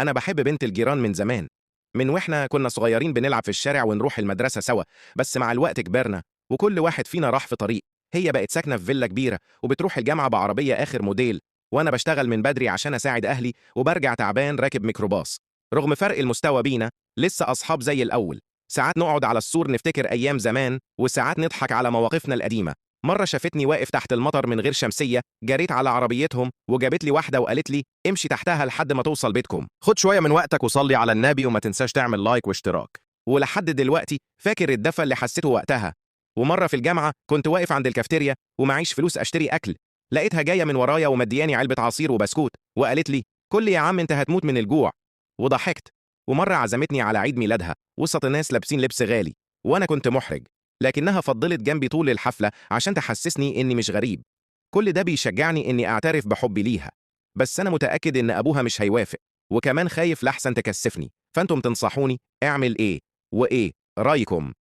أنا بحب بنت الجيران من زمان، من وإحنا كنا صغيرين بنلعب في الشارع ونروح المدرسة سوا. بس مع الوقت كبرنا وكل واحد فينا راح في طريق. هي بقت ساكنة في فيلا كبيرة وبتروح الجامعة بعربية آخر موديل، وأنا بشتغل من بدري عشان أساعد أهلي وبرجع تعبان راكب ميكروباص. رغم فرق المستوى بينا لسه أصحاب زي الأول. ساعات نقعد على السور نفتكر أيام زمان وساعات نضحك على مواقفنا القديمة. مرة شافتني واقف تحت المطر من غير شمسية، جريت على عربيتهم وجابت لي واحدة وقالت لي امشي تحتها لحد ما توصل بيتكم. خد شوية من وقتك وصلي على النبي وما تنساش تعمل لايك واشتراك. ولحد دلوقتي فاكر الدفى اللي حسيته وقتها. ومرة في الجامعة كنت واقف عند الكافتيريا ومعيش فلوس أشتري أكل، لقيتها جاية من ورايا ومدياني علبة عصير وبسكوت وقالت لي كل يا عم انت هتموت من الجوع. وضحكت. ومرة عزمتني على عيد ميلادها وسط الناس لابسين لبس غالي وأنا كنت محرج، لكنها فضلت جنبي طول الحفلة عشان تحسسني إني مش غريب. كل ده بيشجعني إني أعترف بحبي ليها، بس أنا متأكد إن أبوها مش هيوافق، وكمان خايف لحسن تكسفني. فأنتم تنصحوني أعمل إيه؟ وإيه رأيكم؟